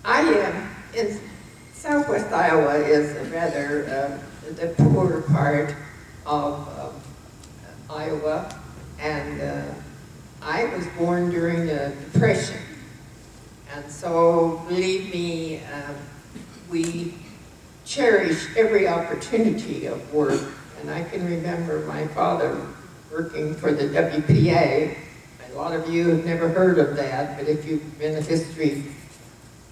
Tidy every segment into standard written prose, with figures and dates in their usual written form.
I am in southwest Iowa is rather the poorer part of Iowa, and I was born during the Depression, and so believe me, we cherished every opportunity of work. And I can remember my father working for the WPA. A lot of you have never heard of that, but if you've been a history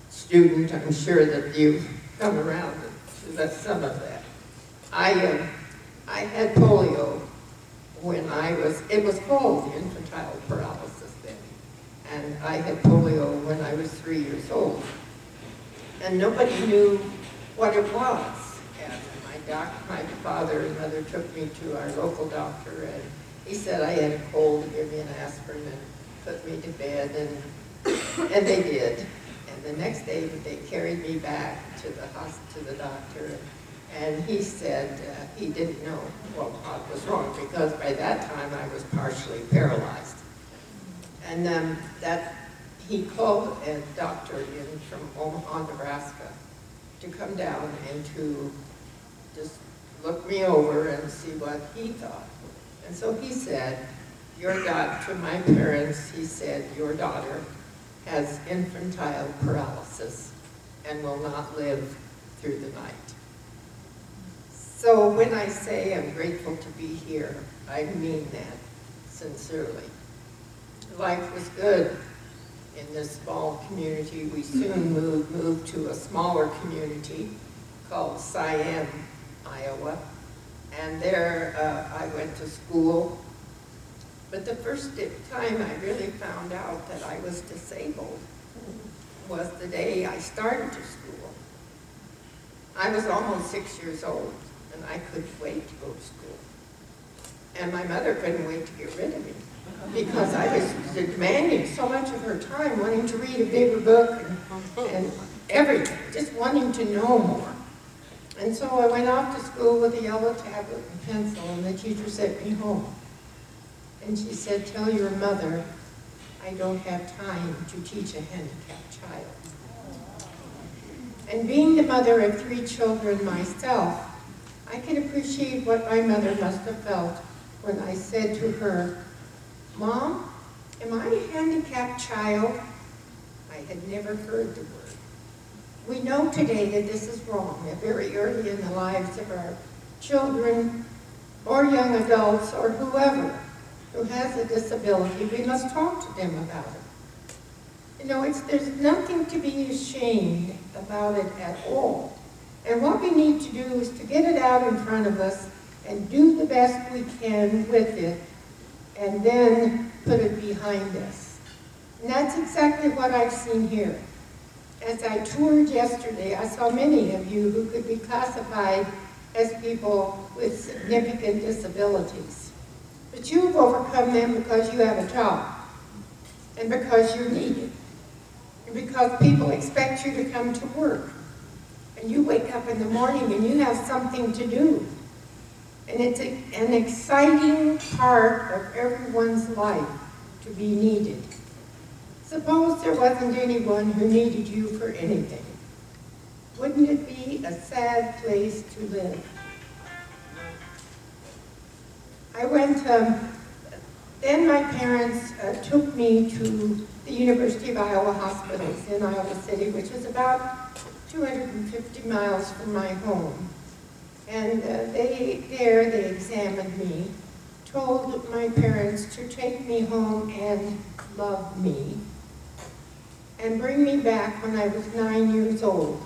student, I'm sure that you've come around to some of that. I had polio when it was called infantile paralysis then, and I had polio when I was 3 years old. And nobody knew what it was. And my father and mother took me to our local doctor, and he said I had a cold, gave me an aspirin, and put me to bed, and they did. And the next day they carried me back to the doctor, and he said he didn't know what was wrong, because by that time I was partially paralyzed. And that he called a doctor in from Omaha, Nebraska, to come down and to just look me over and see what he thought. And so he said, to my parents, he said, your daughter has infantile paralysis and will not live through the night. So when I say I'm grateful to be here, I mean that sincerely. Life was good in this small community. We soon moved to a smaller community called Cheyenne, Iowa. And there I went to school. But the first time I really found out that I was disabled was the day I started to school. I was almost 6 years old, and I couldn't wait to go to school. And my mother couldn't wait to get rid of me, because I was demanding so much of her time, wanting to read a bigger book and everything, just wanting to know more. And so I went off to school with a yellow tablet and pencil, and the teacher sent me home. And she said, tell your mother I don't have time to teach a handicapped child. And being the mother of 3 children myself, I can appreciate what my mother must have felt when I said to her, Mom, am I a handicapped child? I had never heard the word. We know today that this is wrong, that very early in the lives of our children or young adults or whoever who has a disability, we must talk to them about it. You know, there's nothing to be ashamed about it at all. And what we need to do is to get it out in front of us and do the best we can with it, and then put it behind us. And that's exactly what I've seen here. As I toured yesterday, I saw many of you who could be classified as people with significant disabilities. But you've overcome them because you have a job, and because you're needed, and because people expect you to come to work. And you wake up in the morning and you have something to do. And it's an exciting part of everyone's life to be needed. Suppose there wasn't anyone who needed you for anything. Wouldn't it be a sad place to live? I went, then my parents took me to the University of Iowa hospitals in Iowa City, which is about 250 miles from my home. And they examined me, told my parents to take me home and love me, and bring me back when I was 9 years old.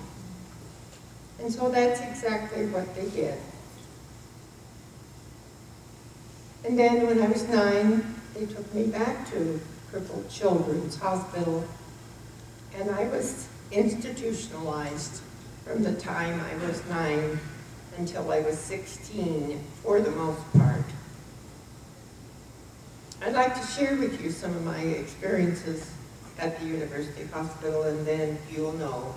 And so that's exactly what they did. And then when I was 9, they took me back to Crippled Children's Hospital, and I was institutionalized from the time I was 9 until I was 16, for the most part. I'd like to share with you some of my experiences at the University Hospital, and then you'll know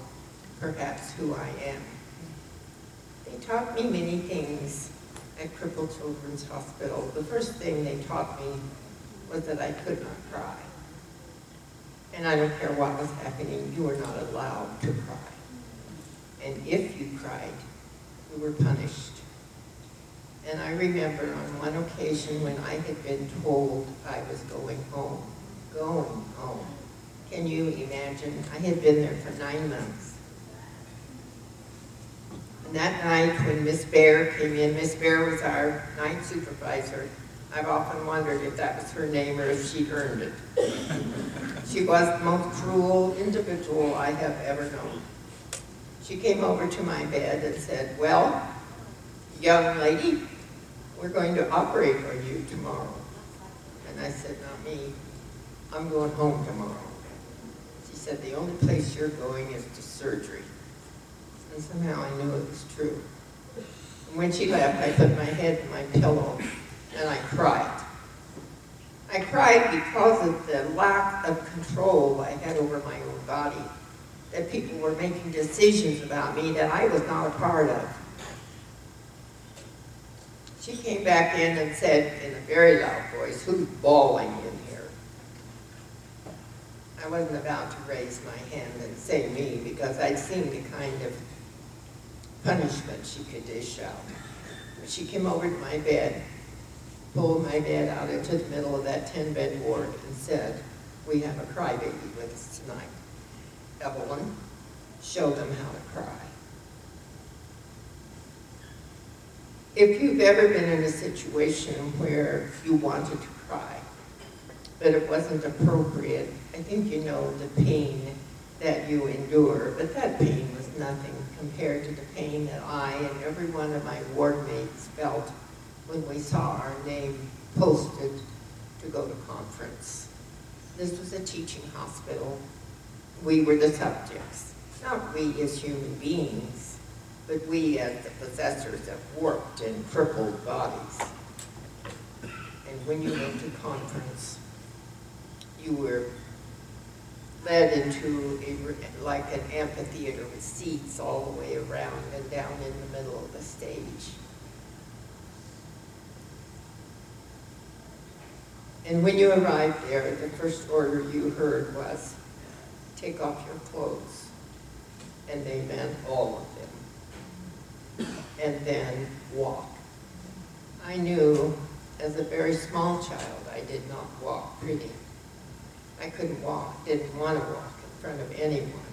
perhaps who I am. They taught me many things at Crippled Children's Hospital. The first thing they taught me was that I could not cry. And I don't care what was happening, you were not allowed to cry. And if you cried, you were punished. And I remember on one occasion when I had been told I was going home. Can you imagine? I had been there for 9 months. And that night when Miss Bear came in, Miss Bear was our night supervisor. I've often wondered if that was her name or if she earned it. She was the most cruel individual I have ever known. She came over to my bed and said, well, young lady, we're going to operate on you tomorrow. And I said, not me. I'm going home tomorrow. She said, the only place you're going is to surgery. And somehow I knew it was true. And when she left, I put my head in my pillow and I cried. I cried because of the lack of control I had over my own body, that people were making decisions about me that I was not a part of. She came back in and said in a very loud voice, who's bawling in here? I wasn't about to raise my hand and say me because I'd seen the kind of punishment she could dish out. She came over to my bed, pulled my bed out into the middle of that 10-bed ward and said, we have a crybaby with us tonight. Evelyne, show them how to cry. If you've ever been in a situation where you wanted to cry, but it wasn't appropriate, I think you know the pain that you endure, but that pain was nothing compared to the pain that I and every one of my ward mates felt when we saw our name posted to go to conference. This was a teaching hospital. We were the subjects, not we as human beings, but we as the possessors of warped and crippled bodies. And when you went to conference, you were led into like an amphitheater with seats all the way around and down in the middle of the stage. And when you arrived there, the first order you heard was, take off your clothes. And they meant all of them. And then walk. I knew as a very small child I did not walk pretty. I couldn't walk, didn't want to walk in front of anyone.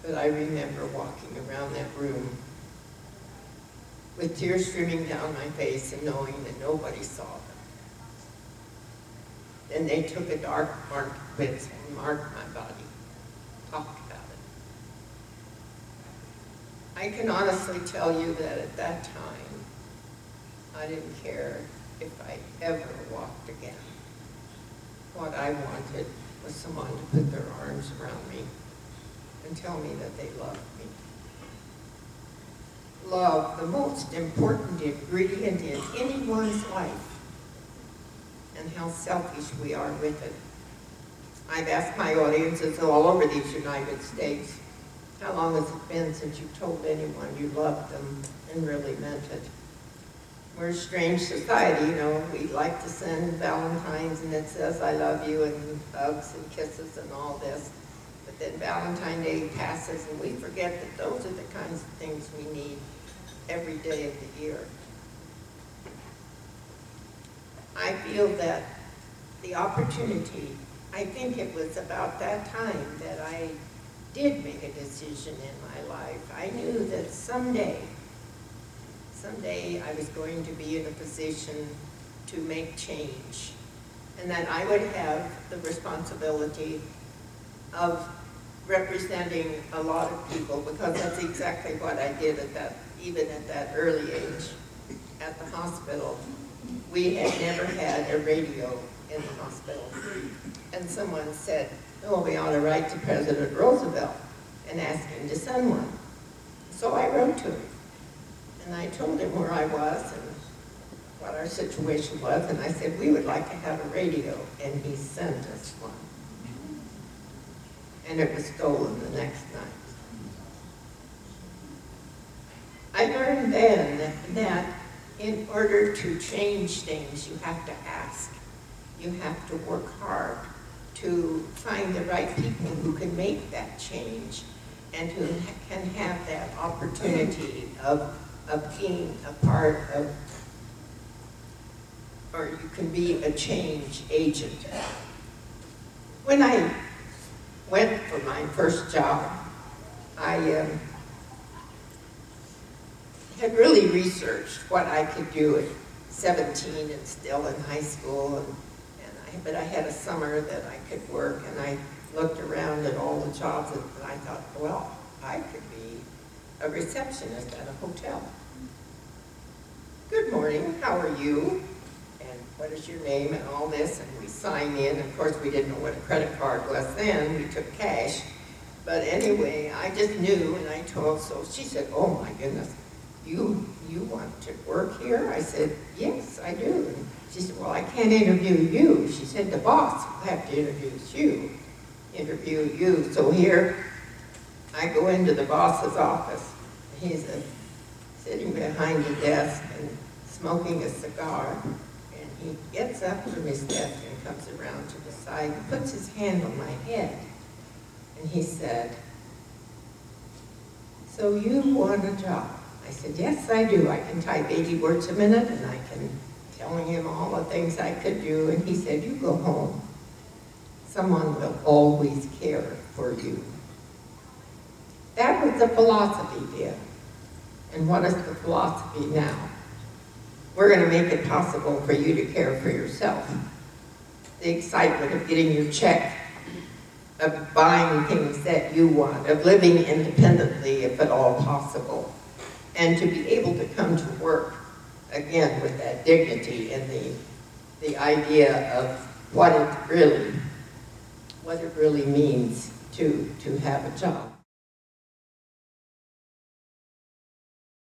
But I remember walking around that room with tears streaming down my face and knowing that nobody saw them. Then they took a dark marked pencil and marked my body, talked about it. I can honestly tell you that at that time, I didn't care if I ever walked again. What I wanted was someone to put their arms around me and tell me that they loved me. Love, the most important ingredient in anyone's life, and how selfish we are with it. I've asked my audiences all over these United States, how long has it been since you told anyone you loved them and really meant it? We're a strange society, you know. We like to send Valentine's and it says, I love you, and hugs and kisses and all this. But then Valentine's Day passes and we forget that those are the kinds of things we need every day of the year. I feel that the opportunity, I think it was about that time that I did make a decision in my life. I knew that someday I was going to be in a position to make change, and that I would have the responsibility of representing a lot of people, because that's exactly what I did at that, even at that early age at the hospital. We had never had a radio in the hospital. And someone said, oh, we ought to write to President Roosevelt and ask him to send one. So I wrote to him. And I told him where I was and what our situation was. And I said, we would like to have a radio. And he sent us one. And it was stolen the next night. I learned then that in order to change things, you have to ask. You have to work hard to find the right people who can make that change and who can have that opportunity of being a part of, or you can be a change agent. When I went for my first job, I had really researched what I could do at 17 and still in high school, but I had a summer that I could work, and I looked around at all the jobs, and I thought, well, I could be a receptionist at a hotel. Good morning, how are you? And what is your name and all this? And we sign in. Of course, we didn't know what a credit card was then. We took cash. But anyway, I just knew, and I told, so she said, oh my goodness, you want to work here? I said, yes, I do. And she said, well, I can't interview you. She said, the boss will have to interview you. So here, I go into the boss's office. He's sitting behind the desk and smoking a cigar. And he gets up from his desk and comes around to the side and puts his hand on my head. And he said, so you want a job? I said, yes, I do. I can type 80 words a minute, and I can telling him all the things I could do. And he said, you go home. Someone will always care for you. That was the philosophy then. And what is the philosophy now? We're going to make it possible for you to care for yourself. The excitement of getting your check, of buying things that you want, of living independently if at all possible, and to be able to come to work again with that dignity and the idea of what it really means to have a job.